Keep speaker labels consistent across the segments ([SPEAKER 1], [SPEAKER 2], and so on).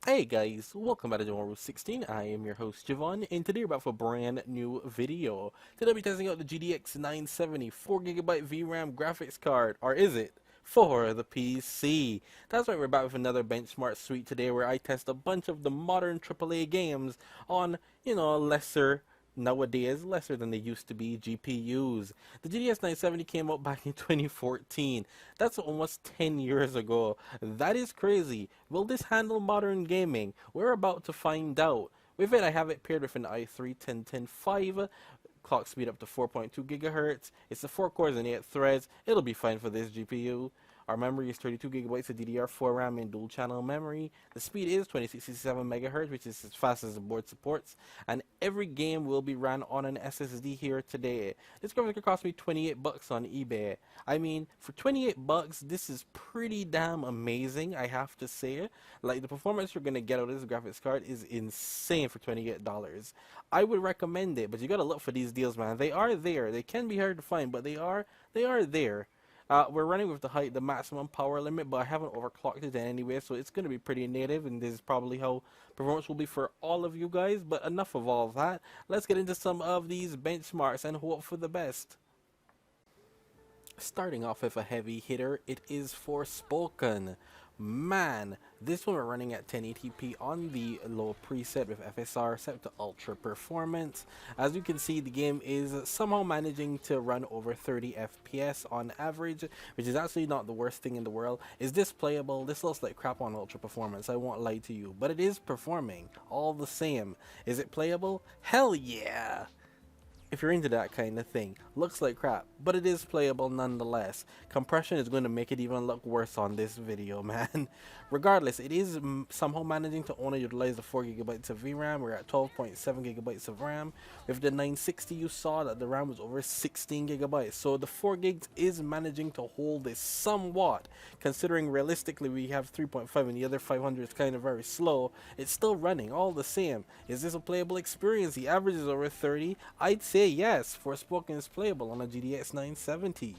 [SPEAKER 1] Hey guys, welcome back to Hogwarts 16. I am your host Javon, and today we're back for a brand new video. Today I'll be testing out the GTX 970 4GB VRAM graphics card, or is it? For the PC. That's right, we're back with another benchmark suite today where I test a bunch of the modern AAA games on, lesser than they used to be GPUs. The GTX 970 came out back in 2014. That's almost 10 years ago. That is crazy. Will this handle modern gaming? We're about to find out. With it, I have it paired with an i3-10105, clock speed up to 4.2 gigahertz. It's the 4 cores and 8 threads. It'll be fine for this GPU. Our memory is 32 gigabytes of DDR4 RAM and dual channel memory. The speed is 2667 megahertz, which is as fast as the board supports. And every game will be ran on an SSD here today. This graphics could cost me 28 bucks on eBay. I mean, for 28 bucks, this is pretty damn amazing, I have to say. Like, the performance you're gonna get out of this graphics card is insane for $28. I would recommend it, but you gotta look for these deals, man. They are there. They can be hard to find, but they are there. We're running with the maximum power limit, but I haven't overclocked it anyway, so it's going to be pretty native, and this is probably how performance will be for all of you guys. But enough of all of that. Let's get into some of these benchmarks and hope for the best. Starting off with a heavy hitter, it is Forspoken. Man, this one we're running at 1080p on the low preset with FSR set to ultra performance. As you can see, the game is somehow managing to run over 30 FPS on average, which is actually not the worst thing in the world. Is this playable? This looks like crap on ultra performance, I won't lie to you, but it is performing all the same. Is it playable? Hell yeah! If you're into that kind of thing. Looks like crap, but it is playable nonetheless. Compression is going to make it even look worse on this video, man. Regardless, it is somehow managing to only utilize the 4 gigabytes of VRAM. We're at 12.7 gigabytes of RAM. With the 960, you saw that the RAM was over 16 gigabytes. So the 4 gigs is managing to hold this somewhat. Considering realistically we have 3.5 and the other 500 is kind of very slow, it's still running all the same. Is this a playable experience? The average is over 30. I'd say yes, Forspoken is playable on a GTX 970.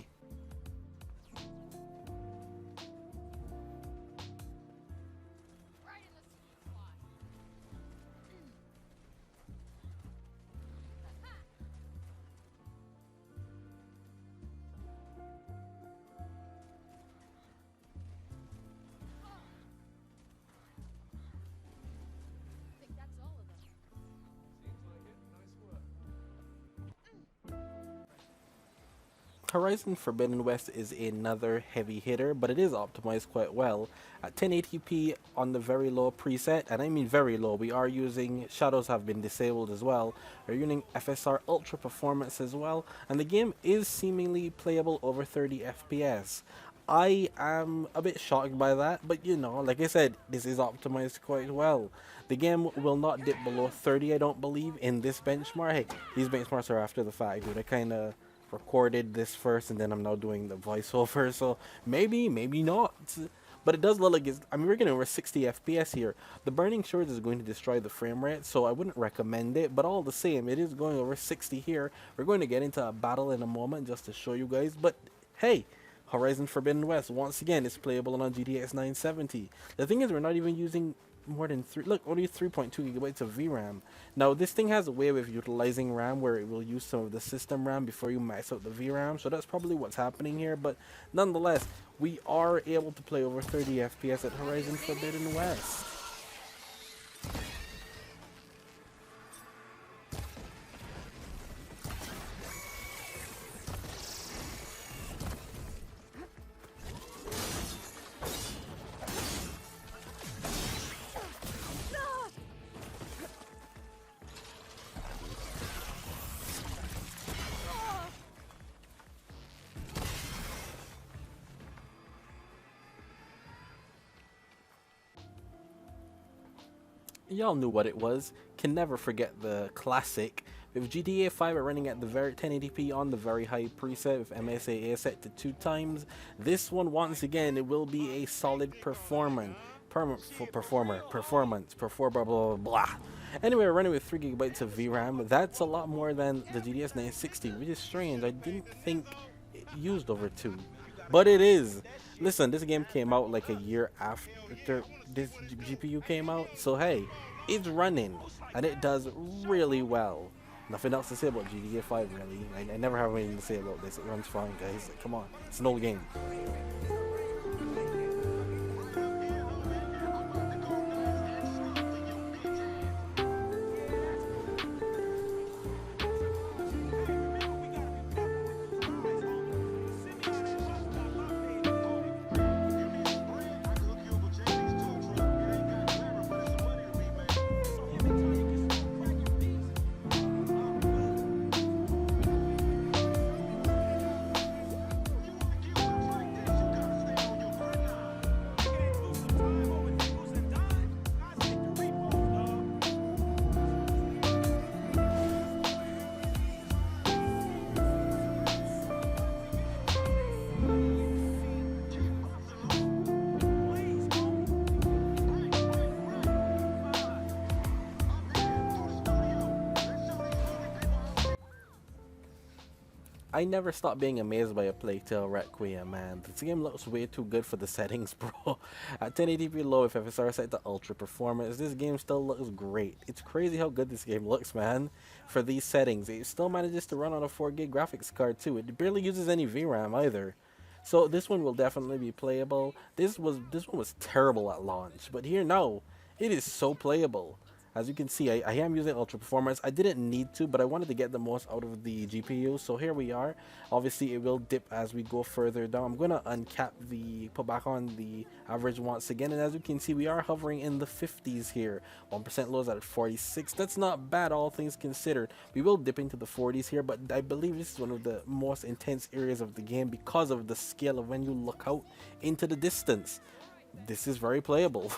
[SPEAKER 1] Horizon Forbidden West is another heavy hitter, but it is optimized quite well. At 1080p on the very low preset, and I mean very low, we are using, shadows have been disabled as well. We're using FSR Ultra Performance as well, and the game is seemingly playable over 30 FPS. I am a bit shocked by that, but like I said, this is optimized quite well. The game will not dip below 30, I don't believe, in this benchmark. Hey, these benchmarks are after the fact, dude. I kind of recorded this first and then I'm now doing the voiceover, so maybe not, but it does look like it's, I mean, we're getting over 60 FPS here. The burning shores is going to destroy the frame rate, so I wouldn't recommend it, but all the same, it is going over 60 here. We're going to get into a battle in a moment just to show you guys, but hey, Horizon Forbidden West, once again, is playable on a GTX 970. The thing is, we're not even using more than only 3.2 gigabytes of VRAM. Now, this thing has a way of utilizing RAM where it will use some of the system RAM before you max out the VRAM, so that's probably what's happening here, but nonetheless, we are able to play over 30 FPS at Horizon Forbidden West. Y'all knew what it was. Can never forget the classic. With GTA 5 running at the very 1080p on the very high preset with MSAA set to 2 times, this one once again it will be a solid performance. Blah blah blah blah. Anyway, we're running with 3 gigabytes of VRAM. That's a lot more than the GTX 960, which is strange. I didn't think it used over 2, but it is. Listen, this game came out like a year after this GPU came out, so hey, it's running and it does really well. Nothing else to say about GTA 5 really. I never have anything to say about this. It runs fine, guys. Come on, it's an old game. I never stop being amazed by a playtale Requiem, man. This game looks way too good for the settings, bro. At 1080p low with FSR set to ultra performance, this game still looks great. It's crazy how good this game looks, man. For these settings, it still manages to run on a 4 gig graphics card too. It barely uses any VRAM either. So this one will definitely be playable. This one was terrible at launch, but here now, it is so playable. As you can see, I am using ultra performance. I didn't need to, but I wanted to get the most out of the GPU. So here we are. Obviously, it will dip as we go further down. I'm going to put back on the average once again. And as you can see, we are hovering in the 50s here. 1% lows at 46. That's not bad, all things considered. We will dip into the 40s here, but I believe this is one of the most intense areas of the game because of the scale of when you look out into the distance. This is very playable.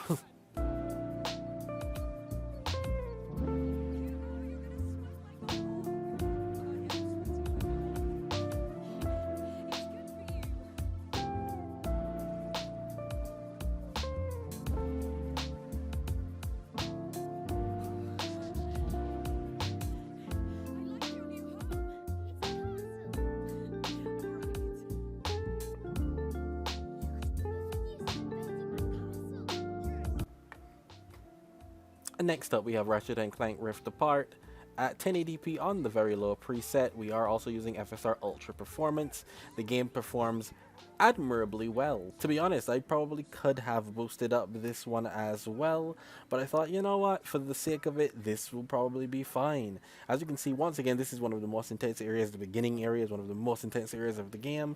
[SPEAKER 1] Next up, we have Ratchet and Clank Rift Apart. At 1080p on the very low preset, we are also using FSR Ultra Performance. The game performs admirably well. To be honest, I probably could have boosted up this one as well, but I thought, you know what, for the sake of it, this will probably be fine. As you can see, once again, this is one of the most intense areas. The beginning area is one of the most intense areas of the game.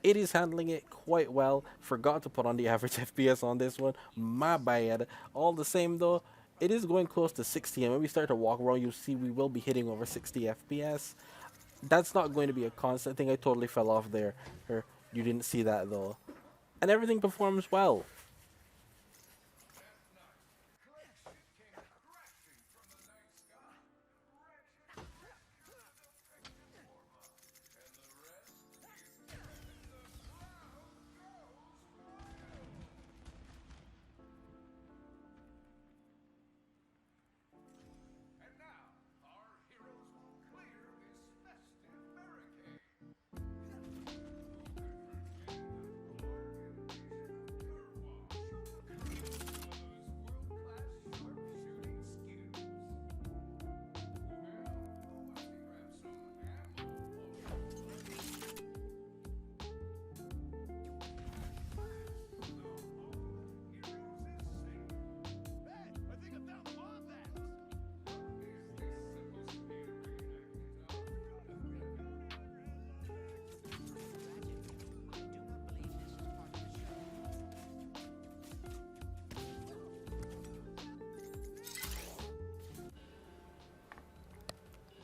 [SPEAKER 1] It is handling it quite well. Forgot to put on the average FPS on this one. My bad. All the same though, it is going close to 60, and when we start to walk around, you see we will be hitting over 60 FPS. That's not going to be a constant thing. I totally fell off there. You didn't see that though. And everything performs well.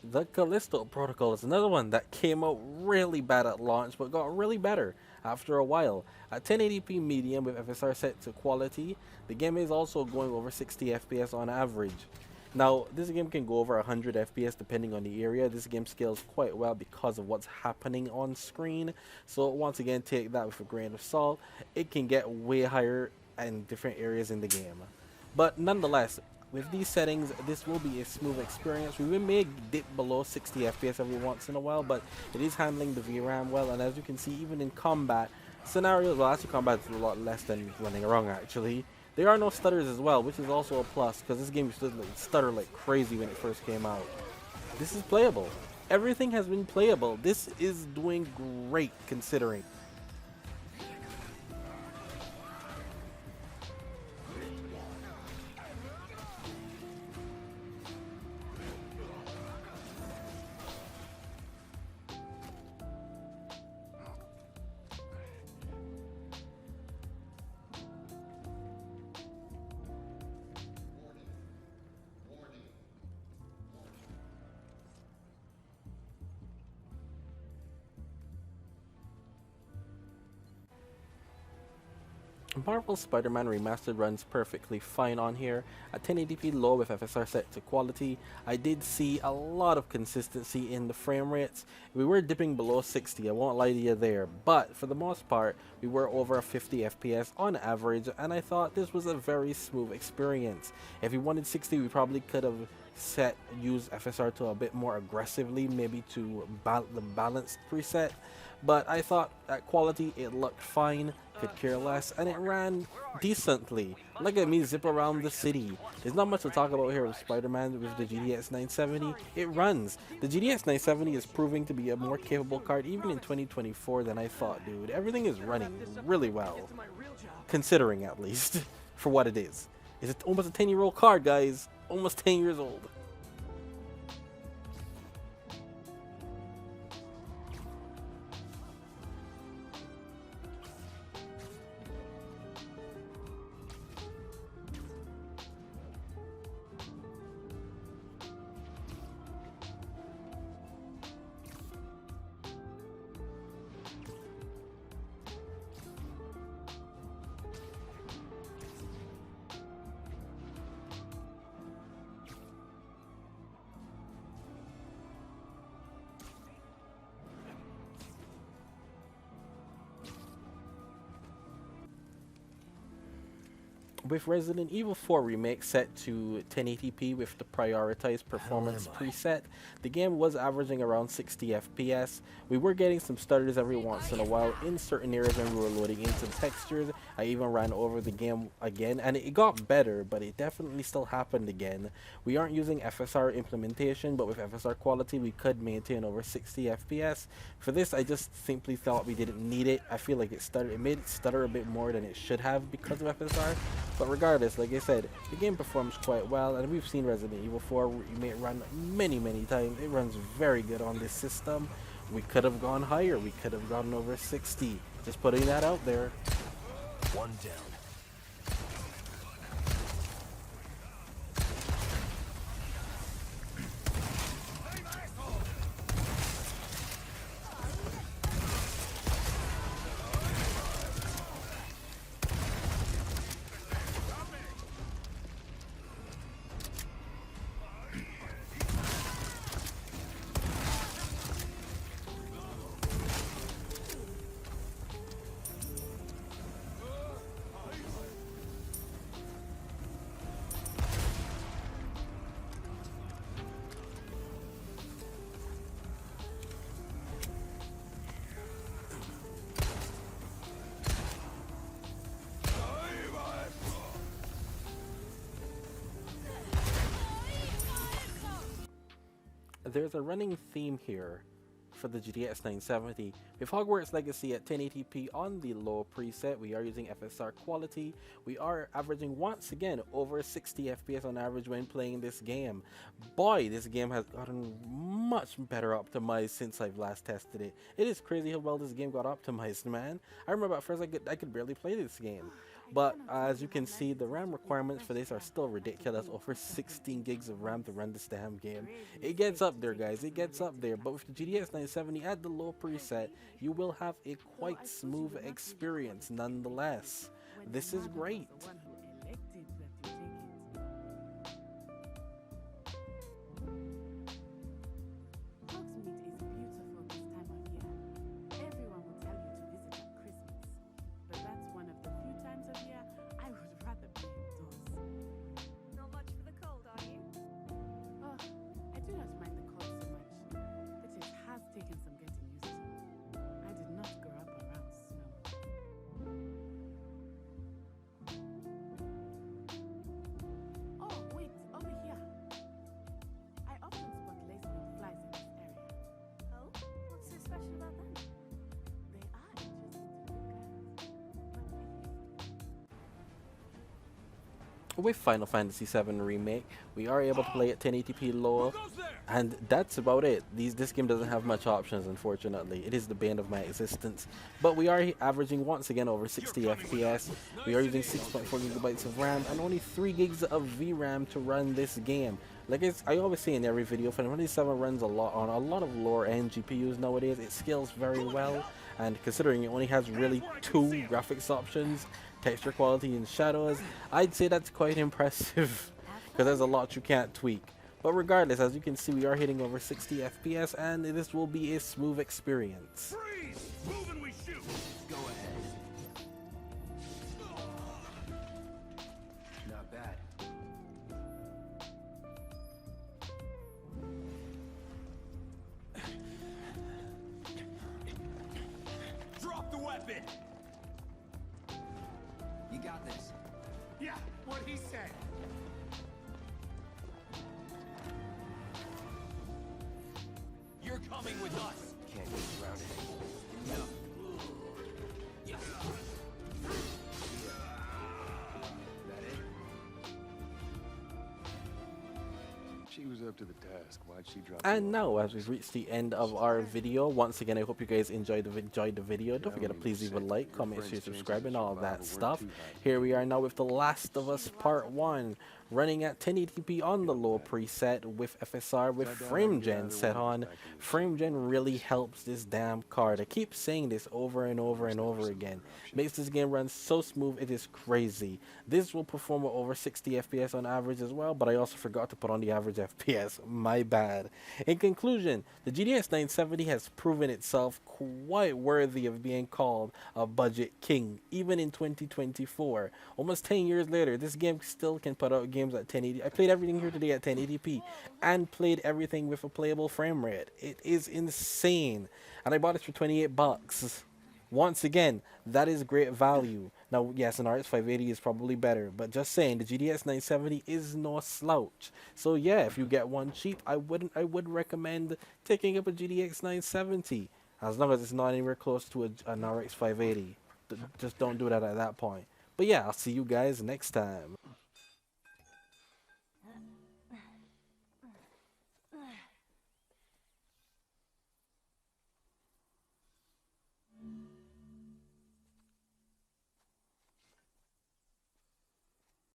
[SPEAKER 1] The Callisto Protocol is another one that came out really bad at launch, but got really better after a while. At 1080p medium with FSR set to quality, the game is also going over 60 FPS on average. Now, this game can go over 100 FPS depending on the area. This game scales quite well because of what's happening on screen. So once again, take that with a grain of salt. It can get way higher in different areas in the game. But nonetheless, with these settings, this will be a smooth experience. We may dip below 60 FPS every once in a while, but it is handling the VRAM well. And as you can see, even in combat, Scenarios, well, actually combat is a lot less than running around actually. There are no stutters as well, which is also a plus, because this game used to like, stutter like crazy when it first came out. This is playable. Everything has been playable. This is doing great considering. Marvel's Spider-Man Remastered runs perfectly fine on here. At 1080p low with FSR set to quality, I did see a lot of consistency in the frame rates. We were dipping below 60, I won't lie to you there, but for the most part, we were over 50 FPS on average, and I thought this was a very smooth experience. If we wanted 60, we probably could have used FSR to a bit more aggressively, maybe to the balanced preset, but I thought at quality it looked fine, could care less, and it ran decently. Look at me zip around the city. There's not much to talk about here with Spider-Man with the GTX 970. It runs. The GTX 970 is proving to be a more capable card even in 2024 than I thought, dude. Everything is running really well, considering at least, for what it is. It's almost a 10-year-old card, guys. Almost 10 years old. With Resident Evil 4 Remake set to 1080p with the prioritized performance preset, the game was averaging around 60 FPS. We were getting some stutters every once in a while in certain areas when we were loading in some textures. I even ran over the game again, and it got better, but it definitely still happened again. We aren't using FSR implementation, but with FSR quality we could maintain over 60 FPS. For this, I just simply thought we didn't need it. I feel like it made it stutter a bit more than it should have because of FSR. But regardless, like I said, the game performs quite well, and we've seen Resident Evil 4 Remake run many times. It runs very good on this system. We could have gone higher. We could have gotten over 60. Just putting that out there.
[SPEAKER 2] One down.
[SPEAKER 1] There's a running theme here for the GTX 970. With Hogwarts Legacy at 1080p on the low preset, we are using FSR quality. We are averaging once again over 60 FPS on average when playing this game. Boy, this game has gotten much better optimized since I've last tested it. It is crazy how well this game got optimized, man. I remember at first I could barely play this game. But as you can see, the RAM requirements for this are still ridiculous. Over 16 gigs of RAM to run this damn game. It gets up there, guys. It gets up there. But with the GTX 970 at the low preset, you will have a quite smooth experience nonetheless. This is great. With Final Fantasy VII Remake, we are able to play at 1080p low, and that's about it. This game doesn't have much options, unfortunately. It is the bane of my existence. But we are averaging once again over 60 FPS. We are using 6.4 gigabytes of RAM and only 3 gigs of VRAM to run this game. Like I always say in every video, Final Fantasy VII runs a lot on a lot of lower end GPUs nowadays. It scales very well, and considering it only has really 2 graphics options, texture quality and shadows, I'd say that's quite impressive because there's a lot you can't tweak. But regardless, as you can see, we are hitting over 60 FPS, and this will be a smooth experience.
[SPEAKER 2] Freeze! Move and we shoot! Go ahead. Not bad. Drop the weapon! You got this. Yeah, what he said. You're coming with us. Can't get around it. No. Yeah. That it?
[SPEAKER 3] She was up to the task. Why'd she drop?
[SPEAKER 1] And now, as we've reached the end of our video, once again, I hope you guys enjoyed the video. Don't forget to please leave a like, comment, share, subscribe, and all that stuff. Here we are now with The Last of Us Part 1, running at 1080p on the low preset with FSR with frame gen set on. Frame gen really helps this damn card. I keep saying this over and over and over again. Makes this game run so smooth, it is crazy. This will perform at over 60 FPS on average as well, but I also forgot to put on the average FPS. My bad. In conclusion, the GTX 970 has proven itself quite worthy of being called a budget king, even in 2024. Almost 10 years later, this game still can put out games at 1080. I played everything here today at 1080p and played everything with a playable frame rate. It is insane. And I bought it for 28 bucks. Once again, that is great value. Now, yes, an RX 580 is probably better, but just saying, the GTX 970 is no slouch. So yeah, if you get one cheap, I would recommend taking up a GTX 970, as long as it's not anywhere close to an RX 580. Just don't do that at that point. But yeah, I'll see you guys next time.